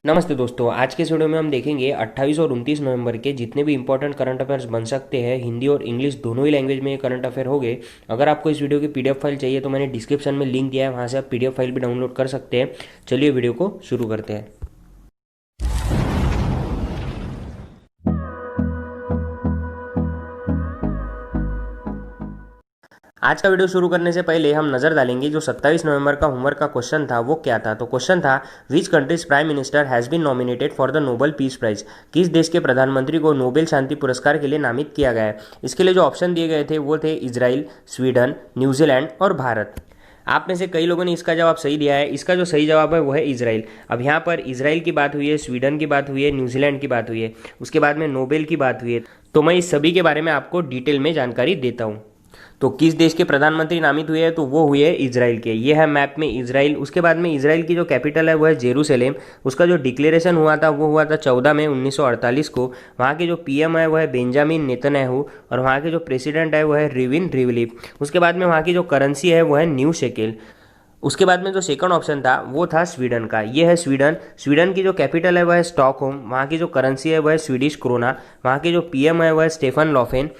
नमस्ते दोस्तों, आज के इस वीडियो में हम देखेंगे 28 और 29 नवंबर के जितने भी इंपॉर्टेंट करंट अफेयर्स बन सकते हैं। हिंदी और इंग्लिश दोनों ही लैंग्वेज में ये करंट अफेयर हो गए। अगर आपको इस वीडियो की पीडीएफ फाइल चाहिए तो मैंने डिस्क्रिप्शन में लिंक दिया है, वहाँ से आप पीडीएफ फाइल भी डाउनलोड कर सकते हैं। चलिए वीडियो को शुरू करते हैं। आज का वीडियो शुरू करने से पहले हम नजर डालेंगे जो 27 नवंबर का होमवर्क का क्वेश्चन था वो क्या था। तो क्वेश्चन था, which country's prime minister has been nominated for the Nobel peace prize. किस देश के प्रधानमंत्री को नोबेल शांति पुरस्कार के लिए नामित किया गया है। इसके लिए जो ऑप्शन दिए गए थे वो थे इजराइल, स्वीडन, न्यूजीलैंड और भारत। आप में से कई लोगों ने इसका जवाब सही दिया है। इसका जो सही जवाब है वो है इजराइल। अब यहाँ पर इजराइल की बात हुई है, स्वीडन की बात हुई है, न्यूजीलैंड की बात हुई है, उसके बाद में नोबेल की बात हुई है। तो मैं इस सभी के बारे में आपको डिटेल में जानकारी देता हूँ। तो किस देश के प्रधानमंत्री नामित हुए हैं, तो वो हुए इजराइल के। ये है मैप में इजराइल। उसके बाद में इजराइल की जो कैपिटल है वो है जेरूसलेम। उसका जो डिक्लेरेशन हुआ था वो हुआ था 14 मई 1948 को। वहाँ के जो पीएम है वो है बेंजामिन नेतन्याहू और वहाँ के जो प्रेसिडेंट है वो है रिविन रिवलिव। उसके बाद में वहाँ की जो करेंसी है वो है न्यू शेकेल। उसके बाद में जो सेकंड ऑप्शन था वो था स्वीडन का। ये है स्वीडन। स्वीडन की जो कैपिटल है वह है स्टॉकहोम। वहाँ की जो करेंसी है वह है स्वीडिश क्रोना। वहाँ के जो पीएम है वह है स्टेफन लॉफेन।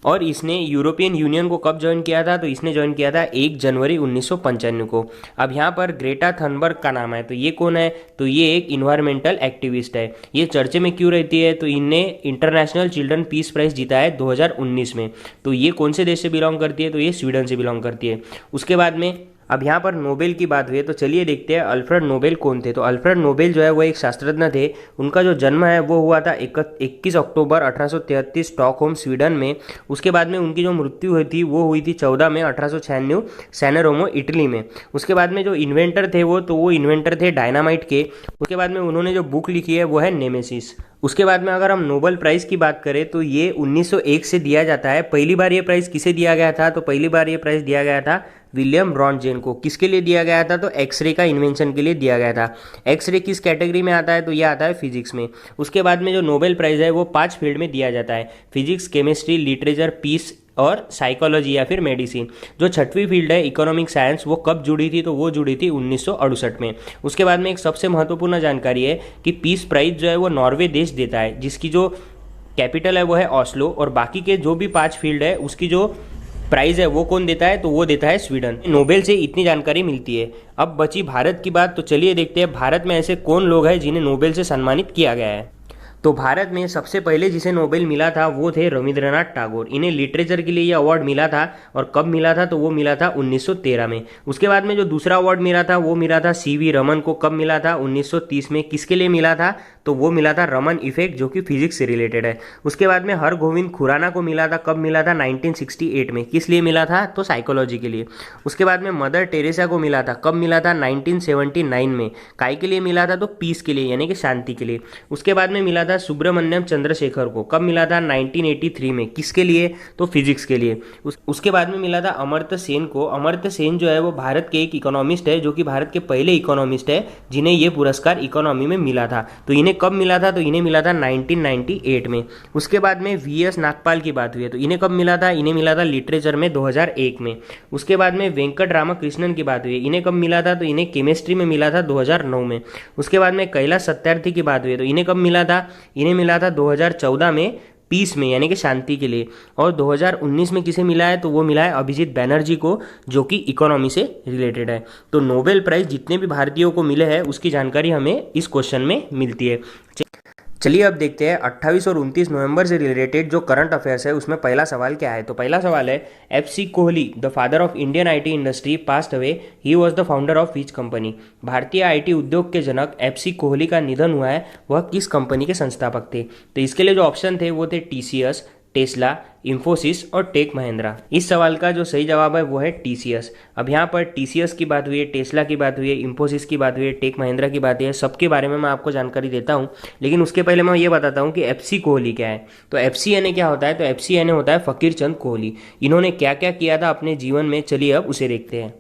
और इसने यूरोपियन यूनियन को कब ज्वाइन किया था, तो इसने ज्वाइन किया था 1 जनवरी 1995 को। अब यहाँ पर ग्रेटा थनबर्ग का नाम है। तो ये कौन है, तो ये एक इन्वायरमेंटल एक्टिविस्ट है। ये चर्चे में क्यों रहती है, तो इनने इंटरनेशनल चिल्ड्रन पीस प्राइज जीता है 2019 में। तो ये कौन से देश से बिलोंग करती है, तो ये स्वीडन से बिलोंग करती है। उसके बाद में अब यहाँ पर नोबेल की बात हुई है, तो चलिए देखते हैं अल्फ्रेड नोबेल कौन थे। तो अल्फ्रेड नोबेल जो है वो एक शास्त्रज्ञ थे। उनका जो जन्म है वो हुआ था 21 अक्टूबर 1833 स्टॉकहोम स्वीडन में। उसके बाद में उनकी जो मृत्यु हुई थी वो हुई थी 14 मई 1896 सैन रोमो इटली में। उसके बाद में जो इन्वेंटर थे वो इन्वेंटर थे डायनामाइट के। उसके बाद में उन्होंने जो बुक लिखी है वो है नेमेसिस। उसके बाद में अगर हम नोबेल प्राइज़ की बात करें तो ये 1901 से दिया जाता है। पहली बार ये प्राइज़ किसे दिया गया था, तो पहली बार ये प्राइज़ दिया गया था विलियम ब्रॉन्जेन को। किसके लिए दिया गया था, तो एक्सरे का इन्वेंशन के लिए दिया गया था। एक्सरे किस कैटेगरी में आता है, तो ये आता है फिजिक्स में। उसके बाद में जो नोबेल प्राइज़ है वो 5 फील्ड में दिया जाता है, फिजिक्स, केमिस्ट्री, लिटरेचर, पीस और साइकोलॉजी या फिर मेडिसिन। जो छठवीं फील्ड है इकोनॉमिक साइंस, वो कब जुड़ी थी, तो वो जुड़ी थी 1968 में। उसके बाद में एक सबसे महत्वपूर्ण जानकारी है कि पीस प्राइज जो है वो नॉर्वे देश देता है, जिसकी जो कैपिटल है वो है ऑस्लो। और बाकी के जो भी 5 फील्ड है उसकी जो प्राइज है वो कौन देता है, तो वो देता है स्वीडन। नोबेल से इतनी जानकारी मिलती है। अब बची भारत की बात, तो चलिए देखते हैं भारत में ऐसे कौन लोग हैं जिन्हें नोबेल से सम्मानित किया गया है। तो भारत में सबसे पहले जिसे नोबेल मिला था वो थे रविंद्रनाथ टैगोर। इन्हें लिटरेचर के लिए ये अवार्ड मिला था। और कब मिला था, तो वो मिला था 1913 में। उसके बाद में जो दूसरा अवार्ड मिला था वो मिला था सीवी रमन को। कब मिला था, 1930 में। किसके लिए मिला था, तो वो मिला था रमन इफेक्ट, जो कि फिजिक्स से रिलेटेड है। उसके बाद में हरगोविंद खुराना को मिला था। कब मिला था, 1968 में। किस लिए मिला था, तो साइकोलॉजी के लिए। उसके बाद में मदर टेरेसा को मिला था। कब मिला था, 1979 में। काय के लिए मिला था, तो पीस के लिए यानी कि शांति के लिए। उसके बाद में मिला था सुब्रमण्यम चंद्रशेखर को। कब मिला था, 1983 में। किसके लिए, तो फिजिक्स के लिए। उसके बाद में मिला था अमर्त्य सेन को। अमर्त्य सेन जो है वो भारत के एक इकोनॉमिस्ट है, जो कि भारत के पहले इकोनॉमिस्ट है जिन्हें ये पुरस्कार इकोनॉमी में मिला था। तो इन्हें कब मिला था, तो इन्हें मिला था 1998 में। उसके बाद में वीएस नागपाल की बात हुई है, तो इन्हें कब मिला था, इन्हें मिला था लिटरेचर में 2001 में। उसके बाद में वेंकट रामकृष्णन की बात हुई है, इन्हें कब मिला था, तो इन्हें केमिस्ट्री में मिला था 2009 में। उसके बाद में कैलाश सत्यार्थी की बात हुई है, तो इन्हें कब मिला था, इन्हें मिला था 2014 में पीस में यानी कि शांति के लिए। और 2019 में किसे मिला है, तो वो मिला है अभिजीत बैनर्जी को, जो कि इकोनॉमी से रिलेटेड है। तो नोबेल प्राइज जितने भी भारतीयों को मिले हैं उसकी जानकारी हमें इस क्वेश्चन में मिलती है। चलिए अब देखते हैं 28 और 29 नवंबर से रिलेटेड जो करंट अफेयर्स है उसमें पहला सवाल क्या है। तो पहला सवाल है, FC Kohli the father of Indian IT industry passed away, he was the founder of which company. भारतीय आईटी उद्योग के जनक एफसी कोहली का निधन हुआ है, वह किस कंपनी के संस्थापक थे। तो इसके लिए जो ऑप्शन थे वो थे टीसीएस, टेस्ला, इंफोसिस और टेक महिंद्रा। इस सवाल का जो सही जवाब है वो है टीसीएस। अब यहाँ पर टीसीएस की बात हुई है, टेस्ला की बात हुई है, इंफोसिस की बात हुई है, टेक महिंद्रा की बात हुई है। सबके बारे में मैं आपको जानकारी देता हूँ, लेकिन उसके पहले मैं ये बताता हूँ कि एफसी कोहली क्या है। तो एफसी यानी क्या होता है, तो एफसी यानी होता है फकीर चंद कोहली। इन्होंने क्या क्या किया था अपने जीवन में, चलिए अब उसे देखते हैं।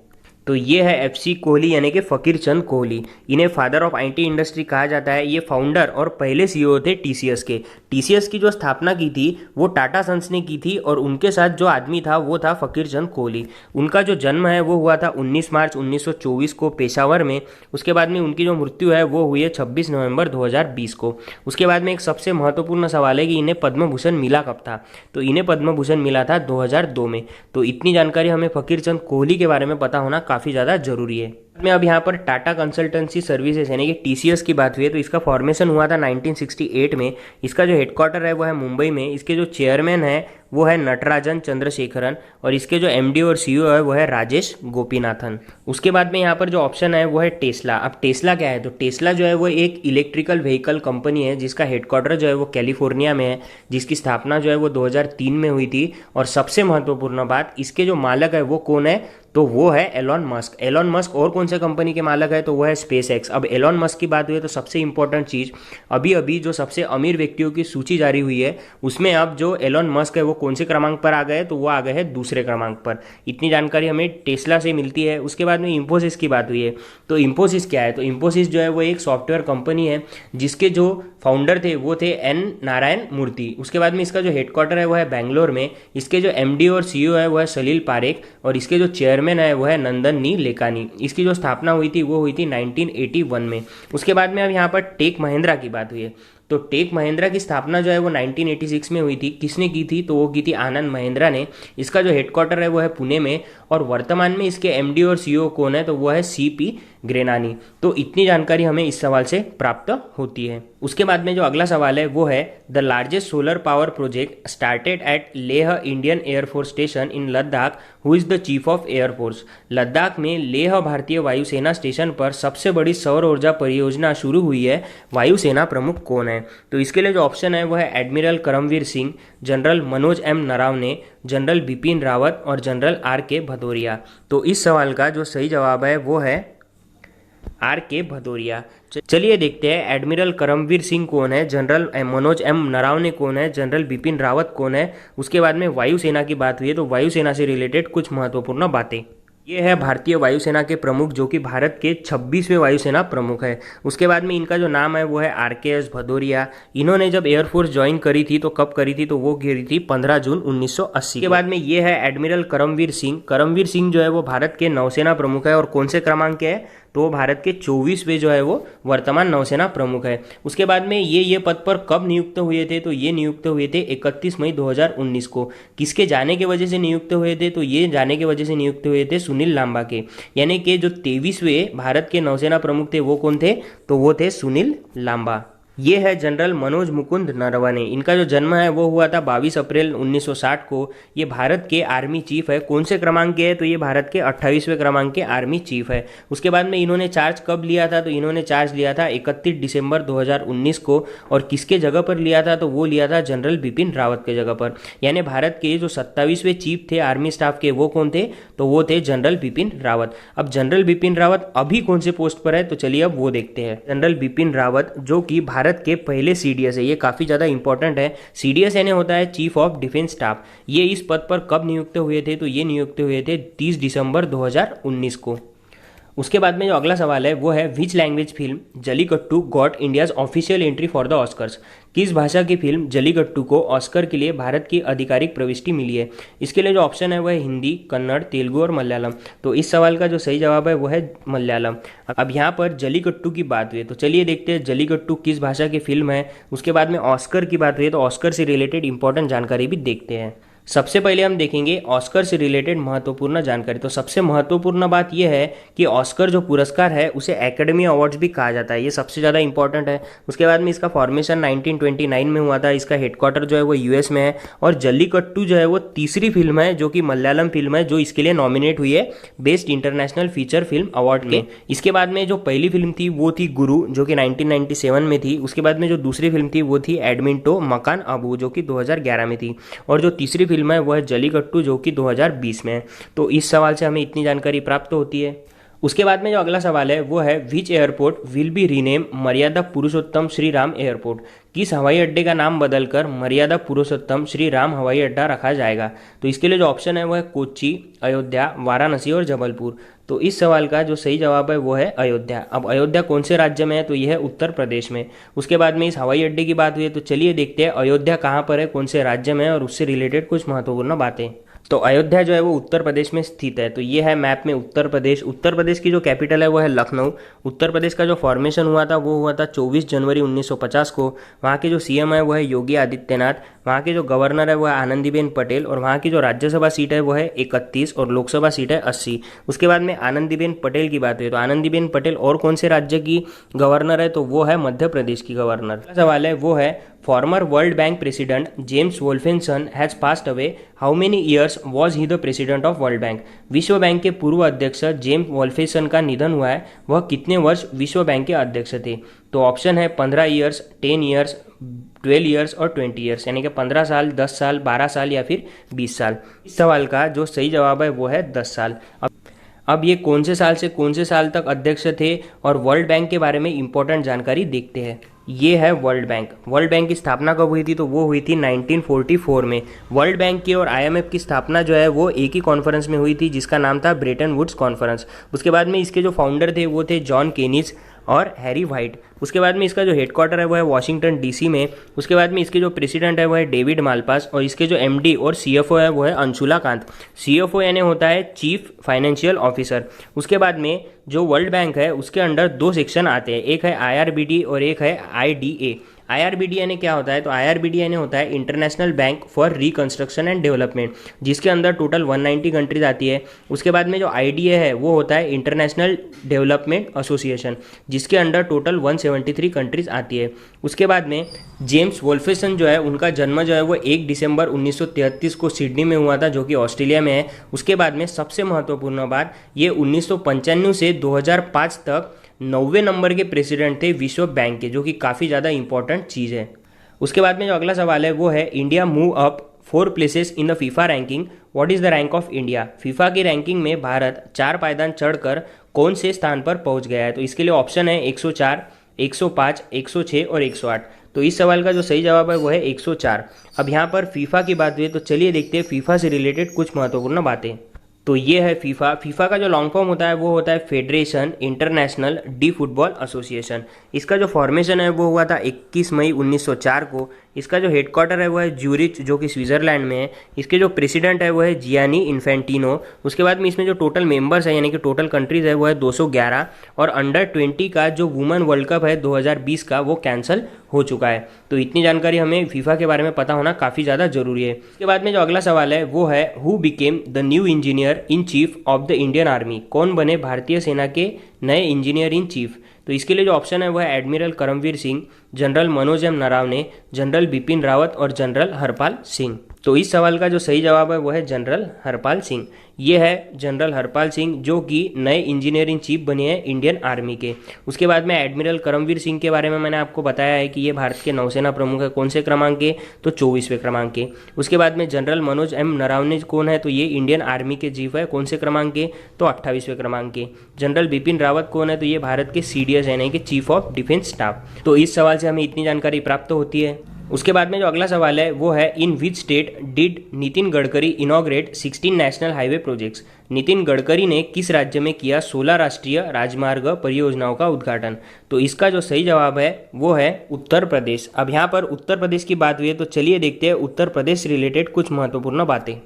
तो ये है FC कोहली यानी कि फ़कीर चंद कोहली। इन्हें फादर ऑफ आईटी इंडस्ट्री कहा जाता है। ये फाउंडर और पहले CEO थे TCS के। TCS की जो स्थापना की थी वो टाटा सन्स ने की थी और उनके साथ जो आदमी था वो था फ़कीर चंद कोहली। उनका जो जन्म है वो हुआ था 19 मार्च 1924 को पेशावर में। उसके बाद में उनकी जो मृत्यु है वो हुई है 26 नवंबर 2020 को। उसके बाद में एक सबसे महत्वपूर्ण सवाल है कि इन्हें पद्म भूषण मिला कब था। तो इन्हें पद्म भूषण मिला था 2002 में। तो इतनी जानकारी हमें फ़कीर चंद कोहली के बारे में पता होना काफ़ी ज़्यादा जरूरी है। में अब यहाँ पर टाटा कंसल्टेंसी सर्विसेज यानी कि TCS की बात हुई है तो इसका फॉर्मेशन हुआ था 1968 में। इसका जो हेडक्वार्टर है वो है मुंबई में। इसके जो चेयरमैन है वो है नटराजन चंद्रशेखरन और इसके जो MD और CEO है वो है राजेश गोपीनाथन। उसके बाद में यहाँ पर जो ऑप्शन है वो है टेस्ला। अब टेस्ला क्या है, तो टेस्ला जो है वो एक इलेक्ट्रिकल व्हीकल कंपनी है जिसका हेडक्वार्टर जो है वो कैलिफोर्निया में है, जिसकी स्थापना जो है वो 2003 में हुई थी। और सबसे महत्वपूर्ण बात, इसके जो मालिक है वो कौन है, तो वो है एलॉन मस्क। एलॉन मस्क और कौन से कंपनी के मालिक है, तो वो है SpaceX। अब एलॉन मस्क की बात हुई तो सबसे इंपॉर्टेंट चीज़, अभी अभी जो सबसे अमीर व्यक्तियों की सूची जारी हुई है उसमें अब जो एलॉन मस्क है वो कौन से क्रमांक पर आ गए, तो वो आ गए हैं दूसरे क्रमांक पर। इतनी जानकारी हमें टेस्ला से मिलती है। उसके बाद में इंफोसिस की बात हुई है। तो इंफोसिस क्या है, तो इंफोसिस जो है वो एक सॉफ्टवेयर कंपनी है जिसके जो फाउंडर थे वो थे N नारायण मूर्ति। उसके बाद में इसका जो हेडक्वार्टर है वो है बेंगलोर में। इसके जो MD और CEO है वो है सलील पारेख और इसके जो चेयरमैन है वो है नंदन नी लेकानी। इसकी जो स्थापना हुई थी वो हुई थी 1981 में। उसके बाद में अब यहाँ पर टेक महिंद्रा की बात हुई है। तो टेक महिंद्रा की स्थापना जो है वो 1986 में हुई थी। किसने की थी, तो वो की थी आनंद महिंद्रा ने। इसका जो हेडक्वार्टर है वो है पुणे में और वर्तमान में इसके MD और CEO कौन है, तो वो है CP ग्रेनानी। तो इतनी जानकारी हमें इस सवाल से प्राप्त होती है। उसके बाद में जो अगला सवाल है वो है the largest solar power project started at Leh Indian air force station in Ladakh, who is the chief of air force. Ladakh में लेह भारतीय वायुसेना स्टेशन पर सबसे बड़ी सौर ऊर्जा परियोजना शुरू हुई है, वायुसेना प्रमुख कौन है। तो इसके लिए जो ऑप्शन है वो है admiral Karambir Singh, general Manoj M Naravane, general Bipin Rawat और जनरल RK भदौरिया। तो इस सवाल का जो सही जवाब है वो है RK भदौरिया। चलिए देखते हैं एडमिरल करमवीर सिंह कौन है, जनरल मनोज M नरावने कौन है, जनरल बिपिन रावत कौन है। उसके बाद में वायुसेना की बात हुई है तो वायुसेना से रिलेटेड कुछ महत्वपूर्ण बातें। ये है भारतीय वायुसेना के प्रमुख जो कि भारत के 26वें वायुसेना प्रमुख है। उसके बाद में इनका जो नाम है वो है RKS भदौरिया। इन्होंने जब एयरफोर्स ज्वाइन करी थी तो कब करी थी, तो वो करी थी 15 जून 1980। के बाद में ये है एडमिरल करमवीर सिंह। करमवीर सिंह जो है वो भारत के नौसेना प्रमुख है और कौन से क्रमांक के है, तो भारत के 24वें जो है वो वर्तमान नौसेना प्रमुख है। उसके बाद में ये पद पर कब नियुक्त हुए थे, तो ये नियुक्त हुए थे 31 मई 2019 को। किसके जाने के वजह से नियुक्त हुए थे, तो ये जाने के वजह से नियुक्त हुए थे सुनील लांबा के। यानी कि जो 23वें भारत के नौसेना प्रमुख थे वो कौन थे, तो वो थे सुनील लांबा। ये है जनरल मनोज मुकुंद नरवणे। इनका जो जन्म है वो हुआ था 22 अप्रैल 1960 को। ये भारत के आर्मी चीफ है। कौन से क्रमांक के है, तो ये भारत के 28वें क्रमांक के आर्मी चीफ है। उसके बाद में इन्होंने चार्ज कब लिया था, तो इन्होंने चार्ज लिया था 31 दिसंबर 2019 को। और किसके जगह पर लिया था, तो वो लिया था जनरल बिपिन रावत के जगह पर। यानी भारत के जो 27वें चीफ थे आर्मी स्टाफ के वो कौन थे, तो वो थे जनरल बिपिन रावत। अब जनरल बिपिन रावत अभी कौन से पोस्ट पर है, तो चलिए अब वो देखते हैं। जनरल बिपिन रावत जो कि भारत के पहले CDS है, ये काफ़ी ज़्यादा इंपॉर्टेंट है। CDS यानी होता है चीफ ऑफ डिफेंस स्टाफ। ये इस पद पर कब नियुक्त हुए थे, तो ये नियुक्त हुए थे 30 दिसंबर 2019 को। उसके बाद में जो अगला सवाल है वो है which language film Jallikattu got India's official entry for the Oscars. किस भाषा की फिल्म जलीकट्टू को ऑस्कर के लिए भारत की आधिकारिक प्रविष्टि मिली है। इसके लिए जो ऑप्शन है वो है हिंदी, कन्नड़, तेलुगु और मलयालम। तो इस सवाल का जो सही जवाब है वो है मलयालम। अब यहाँ पर जलीकट्टू की बात हुई है तो चलिए देखते हैं जलीकट्टू किस भाषा की फिल्म है। उसके बाद में ऑस्कर की बात हुई है तो ऑस्कर से रिलेटेड इंपॉर्टेंट जानकारी भी देखते हैं। सबसे पहले हम देखेंगे ऑस्कर से रिलेटेड महत्वपूर्ण जानकारी। तो सबसे महत्वपूर्ण बात यह है कि ऑस्कर जो पुरस्कार है उसे एकेडमी अवार्ड्स भी कहा जाता है, ये सबसे ज़्यादा इंपॉर्टेंट है। उसके बाद में इसका फॉर्मेशन 1929 में हुआ था। इसका हेडक्वार्टर जो है वो US में है। और जल्लीकट्टू जो है वो तीसरी फिल्म है जो कि मलयालम फिल्म है जो इसके लिए नॉमिनेट हुई है best international feature film award के। इसके बाद में जो पहली फिल्म थी वो थी गुरु जो कि 1997 में थी। उसके बाद में जो दूसरी फिल्म थी वो थी एडमिंटो मकान अबू जो कि 2011 में थी। और जो तीसरी फिल्म है वो है जलीकट्टू जो कि 2020 में है। तो इस सवाल से हमें इतनी जानकारी प्राप्त होती है। उसके बाद में जो अगला सवाल है वो है विच एयरपोर्ट विल बी रीनेम मर्यादा पुरुषोत्तम श्री राम एयरपोर्ट। किस हवाई अड्डे का नाम बदलकर मर्यादा पुरुषोत्तम श्री राम हवाई अड्डा रखा जाएगा? तो इसके लिए जो ऑप्शन है वो है कोच्चि, अयोध्या, वाराणसी और जबलपुर। तो इस सवाल का जो सही जवाब है वो है अयोध्या। अब अयोध्या कौन से राज्य में है? तो यह है उत्तर प्रदेश में। उसके बाद में इस हवाई अड्डे की बात हुई है, तो चलिए देखते हैं अयोध्या कहाँ पर है, कौन से राज्य में है और उससे रिलेटेड कुछ महत्वपूर्ण बातें। तो अयोध्या जो है वो उत्तर प्रदेश में स्थित है। तो ये है मैप में उत्तर प्रदेश। उत्तर प्रदेश की जो कैपिटल है वो है लखनऊ। उत्तर प्रदेश का जो फॉर्मेशन हुआ था वो हुआ था 24 जनवरी 1950 को। वहाँ के जो सीएम है वो है योगी आदित्यनाथ। वहाँ के जो गवर्नर है वो है आनंदीबेन पटेल और वहाँ की जो राज्यसभा सीट है वो है 31 और लोकसभा सीट है 80। उसके बाद में आनंदीबेन पटेल की बात हुई तो आनंदीबेन पटेल और कौन से राज्य की गवर्नर है? तो वो है मध्य प्रदेश की गवर्नर। सवाल है वो है former world bank president James Wolfensohn has passed away, how many years was he the president of world bank? विश्व बैंक के पूर्व अध्यक्ष जेम्स वोल्फेसन का निधन हुआ है, वह कितने वर्ष विश्व बैंक के अध्यक्ष थे? तो ऑप्शन है 15 ईयर्स, 10 ईयर्स, 12 ईयर्स और 20 ईयर्स, यानी कि 15 साल, 10 साल, 12 साल या फिर 20 साल। इस सवाल का जो सही जवाब है वो है 10 साल। अब ये कौन से साल से कौन से साल तक अध्यक्ष थे और वर्ल्ड बैंक के बारे में इंपॉर्टेंट जानकारी देखते हैं। ये है वर्ल्ड बैंक। वर्ल्ड बैंक की स्थापना कब हुई थी? तो वो हुई थी 1944 में। वर्ल्ड बैंक की और आईएमएफ की स्थापना जो है वो एक ही कॉन्फ्रेंस में हुई थी जिसका नाम था ब्रेटन वुड्स कॉन्फ्रेंस। उसके बाद में इसके जो फाउंडर थे वो थे जॉन केनिज और हैरी वाइट। उसके बाद में इसका जो हेडक्वार्टर है वो है वॉशिंगटन डीसी में। उसके बाद में इसके जो प्रेसिडेंट है वो है डेविड मालपास और इसके जो एमडी और सीएफओ है वो है अंशुला कांत। सीएफओ यानी होता है चीफ फाइनेंशियल ऑफिसर। उसके बाद में जो वर्ल्ड बैंक है उसके अंडर 2 सेक्शन आते हैं, एक है आईआरबीडी और एक है आईडीए। आईआरबीडी यानी क्या होता है? तो आईआरबीडी यानी होता है international bank for reconstruction and development, जिसके अंदर टोटल 190 कंट्रीज आती है। उसके बाद में जो आईडीए है वो होता है इंटरनेशनल डेवलपमेंट एसोसिएशन, जिसके अंडर टोटल 173 कंट्रीज आती है। उसके बाद में जेम्स वोल्फेसन जो है उनका जन्म जो है वो 1 दिसंबर 1933 को सिडनी में हुआ था, जो कि ऑस्ट्रेलिया में है। उसके बाद में सबसे महत्वपूर्ण बात, ये 1995 से 2005 तक 90वें नंबर के प्रेसिडेंट थे विश्व बैंक के, जो कि काफ़ी ज़्यादा इंपॉर्टेंट चीज़ है। उसके बाद में जो अगला सवाल है वो है India move up 4 places in the FIFA ranking, what is the rank of India? FIFA की रैंकिंग में भारत 4 पायदान चढ़कर कौन से स्थान पर पहुंच गया है? तो इसके लिए ऑप्शन है 104, 105, 106 और 108। तो इस सवाल का जो सही जवाब है वो है 104। अब यहाँ पर फीफा की बात हुई तो चलिए देखते हैं फीफा से रिलेटेड कुछ महत्वपूर्ण बातें। तो ये है फीफा। फीफा का जो लॉन्ग फॉर्म होता है वो होता है federation international D football association. इसका जो फॉर्मेशन है वो हुआ था 21 मई 1904 को। इसका जो हेडक्वार्टर है वो है ज्यूरिच, जो कि स्विट्जरलैंड में है। इसके जो प्रेसिडेंट है वो है जियानी इन्फेंटिनो। उसके बाद में इसमें जो टोटल मेंबर्स है यानी कि टोटल कंट्रीज है वो है 211 और अंडर 20 का जो वुमेन वर्ल्ड कप है 2020 का वो कैंसिल हो चुका है। तो इतनी जानकारी हमें फीफा के बारे में पता होना काफ़ी ज़्यादा जरूरी है। इसके बाद में जो अगला सवाल है वो है who became the new engineer in chief of the Indian army? कौन बने भारतीय सेना के नए इंजीनियर इन चीफ? तो इसके लिए जो ऑप्शन है वो है admiral Karambir Singh, general Manoj M Naravane, general Bipin Rawat और जनरल हरपाल सिंह। तो इस सवाल का जो सही जवाब है वो है जनरल हरपाल सिंह। ये है जनरल हरपाल सिंह जो कि नए इंजीनियरिंग चीफ बने हैं इंडियन आर्मी के। उसके बाद में एडमिरल करमवीर सिंह के बारे में मैंने आपको बताया है कि ये भारत के नौसेना प्रमुख है। कौन से क्रमांक के? तो 24वें क्रमांक के। उसके बाद में जनरल मनोज एम नरावने कौन है? तो ये इंडियन आर्मी के चीफ है। कौन से क्रमांक के? तो 28वें क्रमांक के। जनरल बिपिन रावत कौन है? तो ये भारत के सीडीएस यानी कि चीफ ऑफ डिफेंस स्टाफ। तो इस सवाल से हमें इतनी जानकारी प्राप्त होती है। उसके बाद में जो अगला सवाल है वो है in which state did Nitin Gadkari inaugurate 16 national highway projects? Nitin Gadkari ने किस राज्य में किया 16 राष्ट्रीय राजमार्ग परियोजनाओं का उद्घाटन? तो इसका जो सही जवाब है वो है उत्तर प्रदेश। अब यहाँ पर उत्तर प्रदेश की बात हुई है तो चलिए देखते हैं उत्तर प्रदेश से रिलेटेड कुछ महत्वपूर्ण बातें।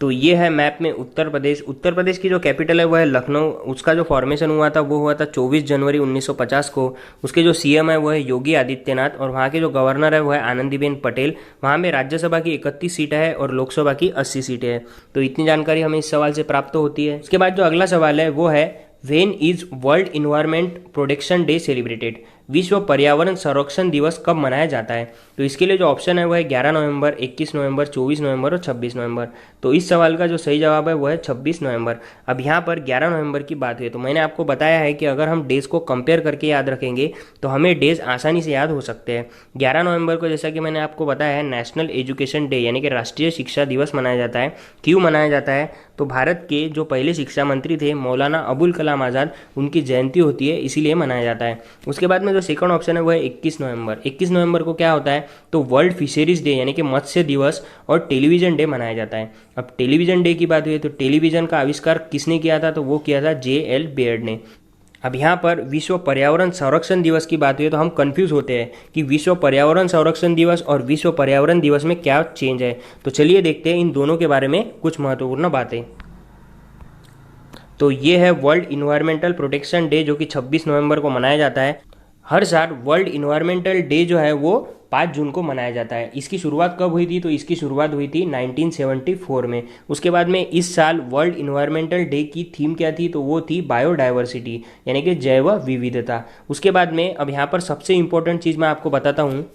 तो ये है मैप में उत्तर प्रदेश। उत्तर प्रदेश की जो कैपिटल है वो है लखनऊ। उसका जो फॉर्मेशन हुआ था वो हुआ था 24 जनवरी 1950 को। उसके जो सीएम है वो है योगी आदित्यनाथ और वहाँ के जो गवर्नर है वो है आनंदीबेन पटेल। वहाँ में राज्यसभा की 31 सीटें हैं और लोकसभा की 80 सीटें हैं। तो इतनी जानकारी हमें इस सवाल से प्राप्त होती है। उसके बाद जो अगला सवाल है वो है when is world environment protection day celebrated? विश्व पर्यावरण संरक्षण दिवस कब मनाया जाता है? तो इसके लिए जो ऑप्शन है वो है 11 नवंबर, 21 नवंबर, 24 नवंबर और 26 नवंबर। तो इस सवाल का जो सही जवाब है वो है 26 नवंबर। अब यहाँ पर 11 नवंबर की बात हुई तो मैंने आपको बताया है कि अगर हम डेज को कंपेयर करके याद रखेंगे तो हमें डेज आसानी से याद हो सकते हैं। 11 नवंबर को जैसा कि मैंने आपको बताया है नेशनल एजुकेशन डे यानी कि राष्ट्रीय शिक्षा दिवस मनाया जाता है। क्यों मनाया जाता है? तो भारत के जो पहले शिक्षा मंत्री थे मौलाना अबुल कलाम आज़ाद, उनकी जयंती होती है इसीलिए मनाया जाता है। उसके बाद में जो सेकंड ऑप्शन है वो है 21 नवंबर। 21 नवंबर को क्या होता है, तो वर्ल्ड फिशरीज डे यानी कि मत्स्य दिवस और टेलीविजन डे मनाया जाता है। अब टेलीविजन डे की बात हुई तो टेलीविजन का आविष्कार किसने किया था, तो वो किया था J.L. बेयर्ड ने। अब यहाँ पर विश्व पर्यावरण संरक्षण दिवस की बात हुई तो हम कंफ्यूज होते हैं कि विश्व पर्यावरण संरक्षण दिवस और विश्व पर्यावरण दिवस में क्या चेंज है। तो चलिए देखते हैं इन दोनों के बारे में कुछ महत्वपूर्ण बातें। तो ये है वर्ल्ड इन्वायरमेंटल प्रोटेक्शन डे, जो कि 26 नवंबर को मनाया जाता है। हर साल वर्ल्ड इन्वायरमेंटल डे जो है वो 5 जून को मनाया जाता है। इसकी शुरुआत कब हुई थी, तो इसकी शुरुआत हुई थी 1974 में। उसके बाद में इस साल वर्ल्ड इन्वायरमेंटल डे की थीम क्या थी, तो वो थी बायोडाइवर्सिटी यानी कि जैव विविधता। उसके बाद में अब यहाँ पर सबसे इंपॉर्टेंट चीज़ मैं आपको बताता हूँ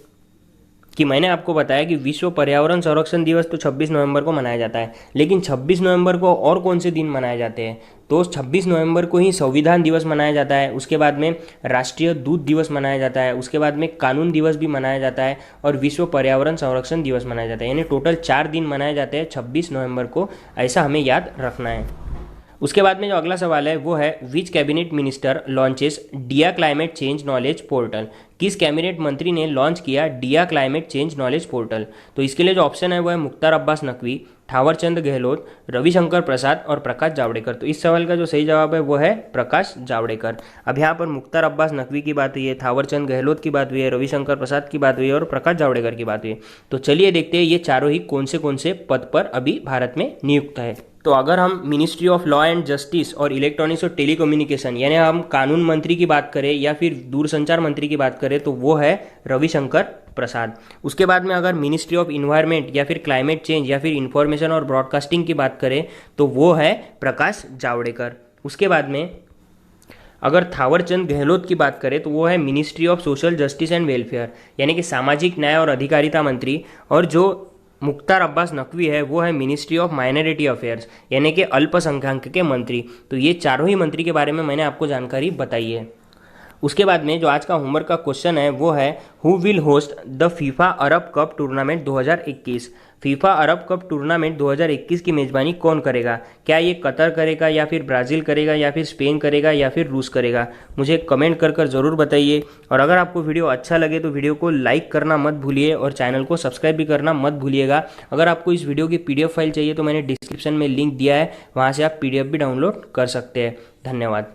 कि मैंने आपको बताया कि विश्व पर्यावरण संरक्षण दिवस तो 26 नवंबर को मनाया जाता है, लेकिन 26 नवंबर को और कौन से दिन मनाए जाते हैं, तो 26 नवंबर को ही संविधान दिवस मनाया जाता है। उसके बाद में राष्ट्रीय दूध दिवस मनाया जाता है। उसके बाद में कानून दिवस भी मनाया जाता है और विश्व पर्यावरण संरक्षण दिवस मनाया जाता है। यानी टोटल 4 दिन मनाए जाते हैं 26 नवंबर को, ऐसा हमें याद रखना है। उसके बाद में जो अगला सवाल है वो है विच कैबिनेट मिनिस्टर लॉन्चेस डिया क्लाइमेट चेंज नॉलेज पोर्टल। किस कैबिनेट मंत्री ने लॉन्च किया डिया क्लाइमेट चेंज नॉलेज पोर्टल, तो इसके लिए जो ऑप्शन है वो है मुख्तार अब्बास नकवी, थावरचंद गहलोत, रविशंकर प्रसाद और प्रकाश जावड़ेकर। तो इस सवाल का जो सही जवाब है वो है प्रकाश जावड़ेकर। अब यहाँ पर मुख्तार अब्बास नकवी की बात हुई है, थावरचंद गहलोत की बात हुई है, रविशंकर प्रसाद की बात हुई है और प्रकाश जावड़ेकर की बात हुई है। तो चलिए देखते हैं ये चारों ही कौन से पद पर अभी भारत में नियुक्त है। तो अगर हम ministry of law and justice और इलेक्ट्रॉनिक्स और टेलीकम्युनिकेशन यानी हम कानून मंत्री की बात करें या फिर दूरसंचार मंत्री की बात करें तो वो है रविशंकर प्रसाद। उसके बाद में अगर मिनिस्ट्री ऑफ इन्वायरमेंट या फिर क्लाइमेट चेंज या फिर इंफॉर्मेशन और ब्रॉडकास्टिंग की बात करें तो वो है प्रकाश जावड़ेकर। उसके बाद में अगर थावरचंद गहलोत की बात करें तो वो है ministry of social justice and welfare यानी कि सामाजिक न्याय और अधिकारिता मंत्री। और जो मुख्तार अब्बास नकवी है वो है मिनिस्ट्री ऑफ माइनॉरिटी अफेयर्स यानी कि अल्पसंख्यक के मंत्री। तो ये चारों ही मंत्री के बारे में मैंने आपको जानकारी बताई है। उसके बाद में जो आज का होमवर्क का क्वेश्चन है वो है who will host the FIFA Arab cup tournament 2021। FIFA Arab cup tournament 2021 की मेज़बानी कौन करेगा, क्या ये कतर करेगा या फिर ब्राज़ील करेगा या फिर स्पेन करेगा या फिर रूस करेगा, मुझे कमेंट कर ज़रूर बताइए। और अगर आपको वीडियो अच्छा लगे तो वीडियो को लाइक करना मत भूलिए और चैनल को सब्सक्राइब भी करना मत भूलिएगा। अगर आपको इस वीडियो की PDF फाइल चाहिए तो मैंने डिस्क्रिप्शन में लिंक दिया है, वहाँ से आप PDF भी डाउनलोड कर सकते हैं। धन्यवाद।